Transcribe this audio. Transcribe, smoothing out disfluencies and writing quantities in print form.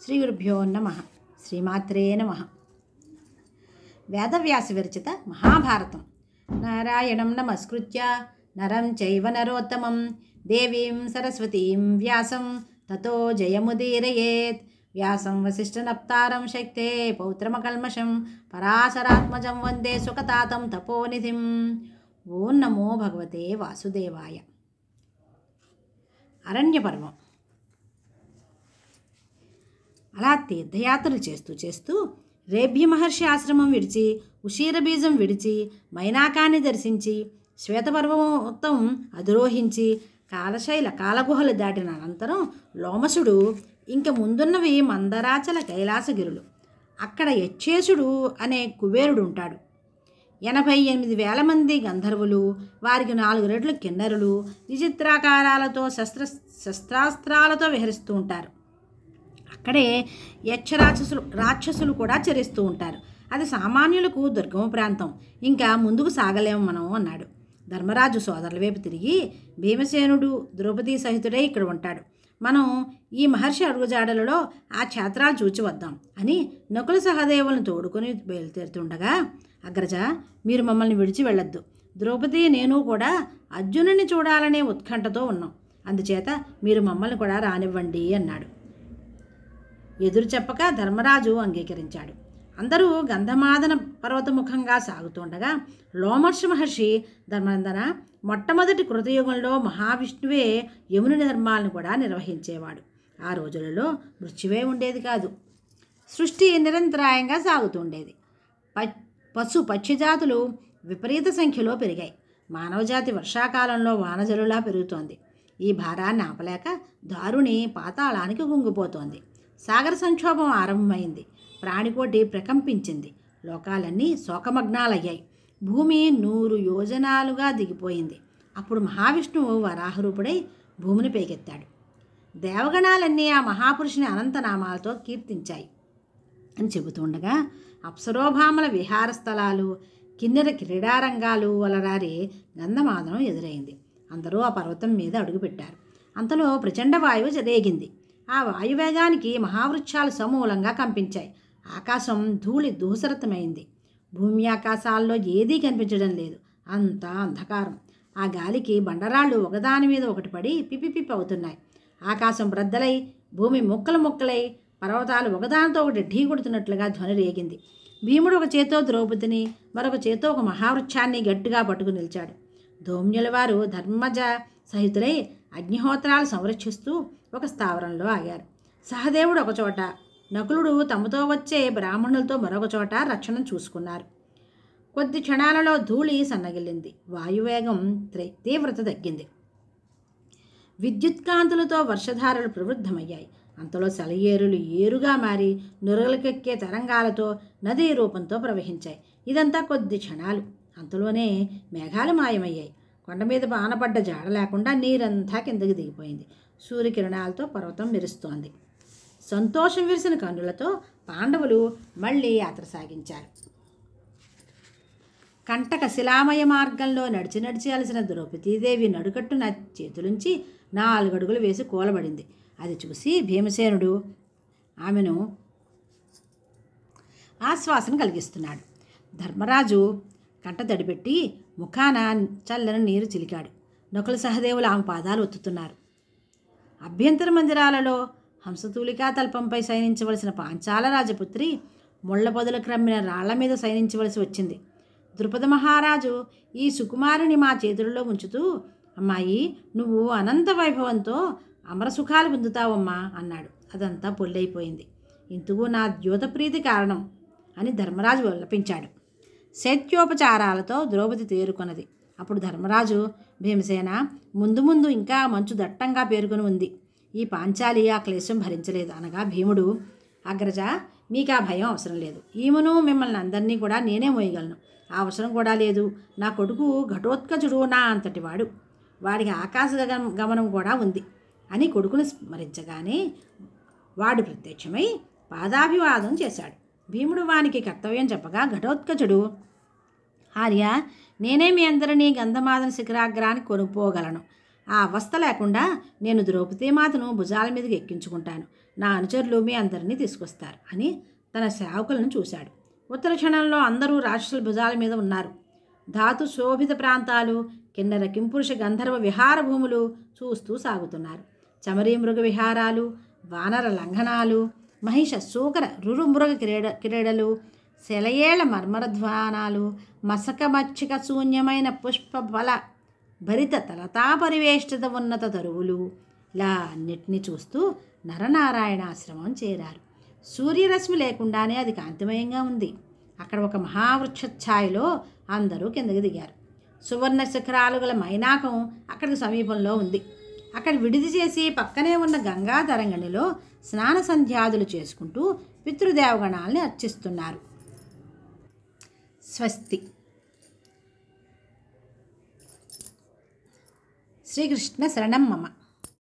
శ్రీగురుభ్యో నమః. శ్రీమాత్రే నమః. వేదవ్యాస విరచిత మహాభారతం. నారాయణం నమస్కృత్య నరం చైవ నరోత్తమం దేవీం సరస్వతీం వ్యాసం తతో జయముదీరయేత్. వ్యాసం వసిష్ఠనప్తారం శక్తే పౌత్రమకల్మషం పరాశరాత్మజం వందే సుఖతాతం తపోనిధిం. ఓం నమో భగవతే వాసుదేవాయ. అరణ్యపర్వం. అలా తీర్థయాత్రలు చేస్తూ రేభ్య మహర్షి ఆశ్రమం విడిచి, ఉషీరబీజం విడిచి, మైనాకాన్ని దర్శించి, శ్వేతపర్వతం అధిరోహించి, కాలగుహలు దాటిన అనంతరం లోమసుడు ఇంక ముందున్నవి మందరాచల కైలాసగిరులు. అక్కడ యచ్చేసుడు అనే కుబేరుడు ఉంటాడు. 88,000 మంది గంధర్వులు, వారికి 4 రెట్లు కిన్నరులు విచిత్రాకారాలతో శస్త్రాస్త్రాలతో విహరిస్తూ ఉంటారు. అక్కడే రాక్షసులు కూడా చరిస్తూ ఉంటారు. అది సామాన్యులకు దుర్గమ ప్రాంతం. ఇంకా ముందుకు సాగలేము మనం అన్నాడు. ధర్మరాజు సోదరుల వైపు తిరిగి, భీమసేనుడు ద్రౌపదీ సహితుడై ఇక్కడ ఉంటాడు. మనం ఈ మహర్షి అడుగుజాడలలో ఆ క్షేత్రాలు చూచి వద్దాం అని నకుల సహదేవులను తోడుకొని బయలుదేరుతుండగా, అగ్రజ, మీరు మమ్మల్ని విడిచి వెళ్ళొద్దు. ద్రౌపది నేను కూడా అర్జునుని చూడాలనే ఉత్కంఠతో ఉన్నాం. అందుచేత మీరు మమ్మల్ని కూడా రానివ్వండి అన్నాడు. ఎదురు చెప్పక ధర్మరాజు అంగీకరించాడు. అందరూ గంధమాదన పర్వతముఖంగా సాగుతుండగా లోమర్షి మహర్షి, ధర్మనందన, మొట్టమొదటి కృతయుగంలో మహావిష్ణువే యముని ధర్మాలను కూడా నిర్వహించేవాడు. ఆ రోజులలో మృత్యువే ఉండేది కాదు. సృష్టి నిరంతరాయంగా సాగుతుండేది. పక్షిజాతులు విపరీత సంఖ్యలో పెరిగాయి. మానవజాతి వర్షాకాలంలో వానజలులా పెరుగుతోంది. ఈ భారాన్ని ఆపలేక దారుణి పాతాళానికి గుంగిపోతోంది. సాగర సంక్షోభం ఆరంభమైంది. ప్రాణికోటి ప్రకంపించింది. లోకాలన్నీ శోకమగ్నాలయ్యాయి. భూమి 100 యోజనాలుగా దిగిపోయింది. అప్పుడు మహావిష్ణువు వరాహరూపుడై భూమిని పైకెత్తాడు. దేవగణాలన్నీ ఆ మహాపురుషుని అనంతనామాలతో కీర్తించాయి అని చెబుతుండగా అప్సరోభామల విహార స్థలాలు, కిన్నెర క్రీడారంగాలు అలరారి గంధమాదనం ఎదురైంది. అందరూ ఆ పర్వతం మీద అడుగుపెట్టారు. అంతలో ప్రచండ వాయువు రేగింది. ఆ వాయువేగానికి మహావృక్షాలు సమూలంగా కంపించాయి. ఆకాశం ధూళి దూసరతమైంది. భూమి ఆకాశాల్లో ఏదీ కనిపించడం లేదు. అంతా అంధకారం. ఆ గాలికి బండరాళ్ళు ఒకదాని మీద ఒకటి పడి పిపి అవుతున్నాయి. ఆకాశం బ్రద్దలై, భూమి ముక్కలై, పర్వతాలు ఒకదానితో ఒకటి ఢీకొడుతున్నట్లుగా ధ్వని రేగింది. భీముడు ఒక చేతో ద్రౌపదిని, మరొక చేతో ఒక మహావృక్షాన్ని గట్టిగా పట్టుకుని నిలిచాడు. ధౌమ్యుల వారు ధర్మజ సహితులై అగ్నిహోత్రాలు సంరక్షిస్తూ ఒక స్థావరంలో ఆగారు. సహదేవుడు ఒకచోట, నకులుడు తమతో వచ్చే బ్రాహ్మణులతో మరొక చోట రక్షణ చూసుకున్నారు. కొద్ది క్షణాలలో ధూళి సన్నగిల్లింది. వాయువేగం తీవ్రత తగ్గింది. విద్యుత్కాంతులతో వర్షధారలు ప్రవృద్ధమయ్యాయి. అంతలో సెలయేరులు ఏరుగా మారి నురగలకెక్కే తరంగాలతో నదీ రూపంతో ప్రవహించాయి. ఇదంతా కొద్ది క్షణాలు. అంతలోనే మేఘాలు మాయమయ్యాయి. కొండ మీద బానపడ్డ జాడ లేకుండా నీరంతా కిందకి దిగిపోయింది. సూర్యకిరణాలతో పర్వతం మెరుస్తోంది. సంతోషం విరిసిన కన్నులతో పాండవులు మళ్ళీ యాత్ర సాగించారు. కంటక శిలామయ మార్గంలో నడిచి అలసిన ద్రౌపదీదేవి నడుకట్టున చేతులుంచి 4 అడుగులు వేసి కూలబడింది. అది చూసి భీమసేనుడు ఆమెను ఆశ్వాసన కలిగిస్తున్నాడు. ధర్మరాజు కంట తడిపెట్టి ముఖాన చల్లని నీరు చిలికాడు. నకుల సహదేవులు ఆమె పాదాలు ఒత్తుతున్నారు. అభ్యంతర మందిరాలలో హంసతూలికా తల్పంపై శయనించవలసిన పాంచాల రాజపుత్రి ముళ్ల పొదలు క్రమ్మిన రాళ్ల మీద శయనించవలసి వచ్చింది. ద్రుపద మహారాజు ఈ సుకుమారిని మా చేతులలో ఉంచుతూ, అమ్మాయి, నువ్వు అనంత వైభవంతో అమరసుఖాలు పొందుతావమ్మా అన్నాడు. అదంతా పొల్లైపోయింది. ఇందుకు నా ద్యోతప్రీతి కారణం అని ధర్మరాజు విలపించాడు. శైత్యోపచారాలతో ద్రౌపది తేరుకొన్నది. అప్పుడు ధర్మరాజు, భీమసేన, ముందు ఇంకా మంచు దట్టంగా పేరుకొని ఉంది. ఈ పాంచాలి ఆ క్లేశం భరించలేదు అనగా భీముడు, అగ్రజ, మీకు ఆ భయం అవసరం లేదు. ఈమెను మిమ్మల్ని అందరినీ కూడా నేనే మోయగలను. ఆ అవసరం కూడా లేదు. నా కొడుకు ఘటోత్కచుడు నా అంతటివాడు. వాడికి ఆకాశ గమనం కూడా ఉంది అని కొడుకును స్మరించగానే వాడు ప్రత్యక్షమై పాదాభివాదం చేశాడు. భీముడు వానికి కర్తవ్యం చెప్పగా ఘటోత్కచుడు, ఆర్య, నేనే మీ అందరినీ గంధమాదన శిఖరాగ్రానికి కొనుక్కోగలను. ఆ అవస్థ లేకుండా నేను ద్రౌపదీమాతను భుజాల మీదకి ఎక్కించుకుంటాను. నా అనుచరులు మీ అందరినీ తీసుకొస్తారు అని తన సేవకులను చూశాడు. ఉత్తర క్షణంలో అందరూ రాక్షసుల భుజాల మీద ఉన్నారు. ధాతు శోభిత ప్రాంతాలు, కిన్నెర కింపురుష గంధర్వ విహార భూములు చూస్తూ సాగుతున్నారు. చమరీ మృగ విహారాలు, వానర లంఘనాలు, మహిష సూకర రురుమృగ క్రీడలు, శలయేళ మర్మరధ్వానాలు, మసక మచ్చిక శూన్యమైన పుష్ప బల భరిత తలతాపరివేష్టిత ఉన్నత తరువులు, ఇలా అన్నిటినీ చూస్తూ నరనారాయణాశ్రమం చేరారు. సూర్యరశ్మి లేకుండానే అది కాంతిమయంగా ఉంది. అక్కడ ఒక మహావృక్ష ఛాయలో అందరూ కిందకి దిగారు. సువర్ణ శిఖరాలు గల మైనాకం అక్కడికి సమీపంలో ఉంది. అక్కడ విడిది చేసి పక్కనే ఉన్న గంగా తరంగిణిలో స్నాన సంధ్యాదులు చేసుకుంటూ పితృదేవగణాల్ని అర్చిస్తున్నారు. స్వస్తి. శ్రీకృష్ణ శరణం మమ.